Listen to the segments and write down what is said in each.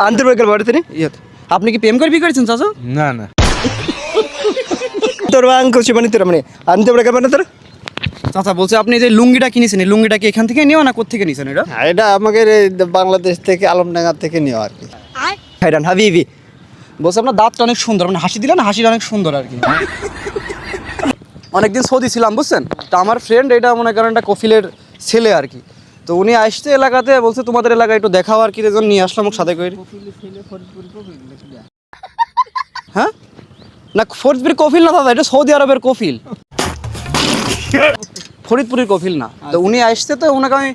আন্তর্বর্গের বাড়িতে আপনি কি প্রেম করে বিয়ে করেছেন চাচা? না না তোর বাং করছে মানে তোর মানে আন্তর্বর্গের মানে তোর চাচা বলছে আপনি যে লুঙ্গিটা কিনেছেন এই লুঙ্গিটা কি এখান থেকে নেওয়া না কোথা থেকে নিয়েছেন এটা? এটা আমাদের এই বাংলাদেশ থেকে আলমডাঙ্গা থেকে নেওয়া আর কি। হাইরান হাবিবি বলছে আপনার দাঁতটা অনেক সুন্দর, মানে হাসি দিলেন হাসিটা অনেক সুন্দর আর কি। অনেকদিন সৌদি ছিলাম বুঝছেন, তো আমার ফ্রেন্ড এটা মনে করেন একটা কফিলের ছেলে আর কি, তো উনি আসছে এলাকাতে বলছে তোমাদের এলাকায় একটু দেখাও আর কি, এই জন্য নিয়ে আসলাম ওর সাথে করে। হ্যাঁ না ফরিদপুরের কফিল না দাদা, এটা সৌদি আরবের কফিল, ফরিদপুরের কফিল না। তো উনি আসছে, তো ওনাকে আমি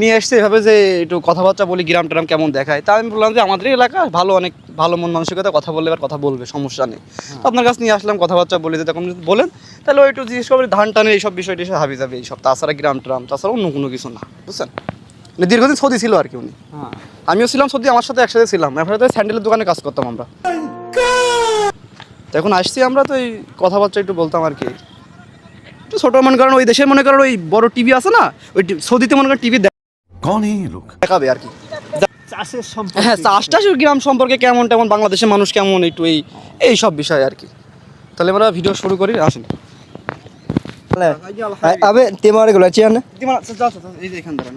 নিয়ে আসছে এভাবে যে একটু কথাবার্তা বলি গ্রাম ট্রাম কেমন দেখায়। তা আমি বললাম যে আমাদের এলাকা ভালো, অনেক ভালো মন মানসিকতা, কথা বললে এবার কথা বলবে, সমস্যা নেই। আপনার কাছে নিয়ে আসলাম কথাবার্তা বলে, যে তখন বলেন তাহলে ওই একটু জিজ্ঞেস করবেন ধান টানের এইসব বিষয়টি হাবি যাবে এইসব, তাছাড়া গ্রাম ট্রাম তাছাড়া অন্য কোনো কিছু না বুঝছেন। মানে দীর্ঘদিন সৌদি ছিল আর কি উনি, আমিও ছিলাম সৌদি, আমার সাথে একসাথে ছিলাম, এরপরে স্যান্ডেলের দোকানে কাজ করতাম আমরা। তো এখন আসছি আমরা, তো এই কথাবার্তা একটু বলতাম আর কি, একটু ছোটো মনে করেন ওই দেশের মনে করেন ওই বড় টিভি আছে না, ওই সৌদিতে মনে করেন টিভি দেখাবে আর কি। হ্যাঁ চাষটা গ্রাম সম্পর্কে কেমন তেমন, বাংলাদেশের মানুষ কেমন, একটু এই সব বিষয় আর কি। তাহলে আমরা ভিডিও শুরু করি, আসেন। আবে তেমারে গুলো আছে না এই যে এখান ধরেন,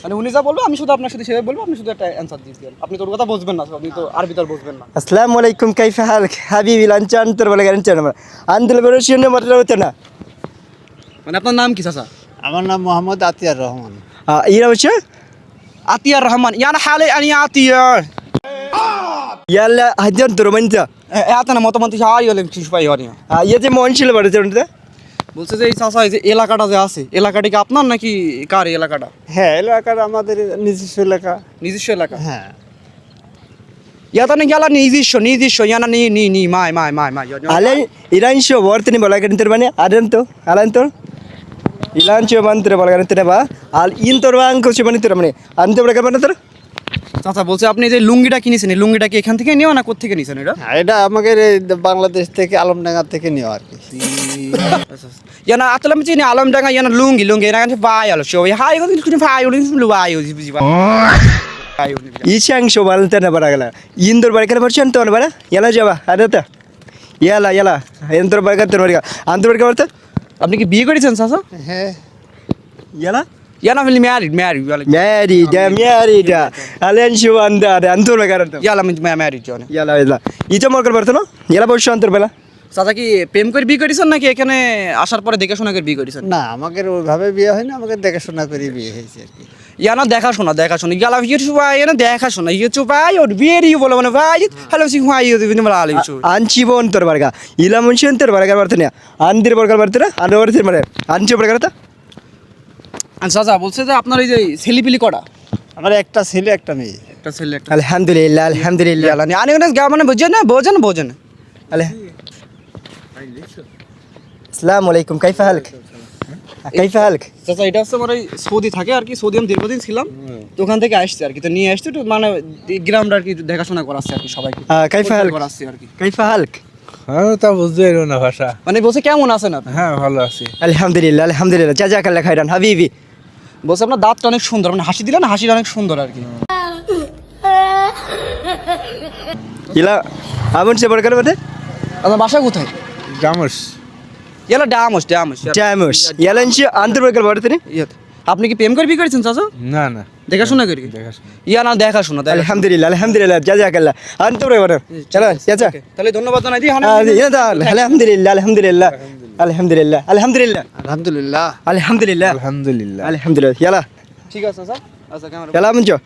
মানে উনি যা বলবো আমি শুধু আপনার সাথে সেভাবে বলবো, আপনি শুধু একটা অ্যান্সার দিয়ে দিবেন, আপনি তোর কথা বুঝবেন না, আপনি তো আরবি তো বুঝবেন না। আসসালামু আলাইকুম কাইফা হালক হাবিবি লাঞ্চান তোর বলে গেছেন না আন্দুল বেরোশিনে মতলব হতে না। মানে আপনার নাম কি চাচা? আমার নাম মোহাম্মদ আতিয়ার রহমান। ইরা হচ্ছে আতিয়ার রহমান, ইয়ানা হালে আনি আতিয়ার ইয়াল্লা হাজার তোর মানতা এত না মতামত আই হলেন কিছু পাই হরিয়া। ইয়ে যে মন ছিল বাড়িতে বলছে যে এই চাচা এই যে এলাকাটা যে আছে, এলাকাটি কি আপনার নাকি কার এই এলাকাটা? হ্যাঁ এলাকার আমাদের নিজস্ব এলাকা। নিজস্ব এলাকা? হ্যাঁ ইয়াতা নাকি আলা নিজস্ব ইয়ানা নি মাই আলেন ইরানশো বর্তনি বলা কেন তোর মানে আদেন তো আলেন তোর ইলানশো মন্ত্রে বলা কেন তোর বা আল ইন তোর বাং করছে মানে তোর মানে আনতে বলা কেন তোর চাচা বলছে আপনি যে লুঙ্গিটা কিনেছেন এই লুঙ্গিটা কি এখান থেকে নেওয়া না কোথা থেকে নিয়েছেন এটা? এটা আমাদের এই বাংলাদেশ থেকে আলমডাঙ্গা থেকে নেওয়া আর কি। ইয়ানা আতলাম চিনি আলমডাঙ্গা ইয়ানা লুঙ্গি এরা কাছে ভাই আলো শো হাই গো কিছু ভাই ওলি লু ভাই ওজি বুঝি ভাই ইশাংশো বলতে না বলা গেল ইন্দোর বাড়ি বলছেন তো বলা এলা যাবা আরে তো এলা ইন্দোর বাড়ি তোর বাড়ি আন্তর বাড়ি বলতে আপনি কি বিয়ে করেছেন চাচা? হ্যাঁ এলা ইয়ানা ফিলি ম্যারিড আলেনশো আন্দার আন্তর বাড়ি তো ইয়ালা আমি ম্যারিড জানি এলা ইতো মরকর বলতো না এলা বলছো আন্তর বেলা। চাচা কি প্রেম করে বিয়ে করেছেন নাকি এখানে আসার পরে দেখাশোনা করে বিয়ে করেছেন? না আমাদের ওইভাবে বিয়ে হয় না, আমাদের দেখাশোনা করে বিয়ে হয়েছে আর কি। ইয়ানা দেখাশোনা ইয়ালা ইউটিউব ভাই না দেখাশোনা ইউটিউব ভাই ওর বিয়ে বলে মানে ভাই হ্যালো সি ভাই ইউটিউব বলে আলো ইউটিউব আনছি বোন তোর বারগা ইলা মুনশন তোর বারগা বলতে না আন্দির বরকার বলতে না আর বলতে মানে আনছি বরকার তা। চাচা বলছে যে আপনার এই যে ছেলেপিলি কটা? আমার একটা ছেলে একটা মেয়ে। একটা ছেলে একটা আলহামদুলিল্লাহ আলহামদুলিল্লাহ ইয়ালা আনি মানে বোঝেন আসসালামু আলাইকুম কাইফা হালক কাইফা হালক। চাচা এটা হচ্ছে আমার এই সৌদি থাকে আর কি, সৌদি আমি দীর্ঘদিন ছিলাম, তো ওখান থেকে আসছে আর কি, তো নিয়ে আসছে একটু মানে গ্রামটা আর কি দেখাশোনা করাচ্ছে আর কি সবাইকে। কাইফা হালক করাচ্ছে আর কি। কাইফা হালক আমি তা বুঝতে পারবো না ভাষা। মানে বলছে কেমন আছেন আপনি? হ্যাঁ ভালো আছি আলহামদুলিল্লাহ আলহামদুলিল্লাহ জাযাকাল্লাহ খাইরান হাবিবি। বলছে আপনার দাঁতটা অনেক সুন্দর, মানে হাসি দিলেন হাসিটা অনেক সুন্দর আর কি। ইলা আমন সে বরকার বলতে আপনার বাসা কোথায়? জামস ইয়ালা ডামস টাইমস ইয়ালানশি আন্তর বরকার বলতে নি। আপনি কি প্রেম করে বিয়ে করেছেন চাচা? না না দেখাশোনা করি ইয়ানা দেখাশোনা আলহামদুলিল্লাহ আলহামদুলিল্লাহ জাযাকাল্লাহ আন্তর বরকার চলো চাচা তাহলে ধন্যবাদ জানাই দিই। আলহামদুলিল্লাহ আলহামদুলিল্লাহ আলহামদুলিল্লাহ আলহামদুলিল্লাহ আলহামদুলিল্লাহ আলহামদুলিল্লাহ আলহামদুলিল্লাহ আলহামদুলিল্লাহ ইয়ালা ঠিক আছে স্যার। আচ্ছা ক্যামেরা ইয়ালা মুনছো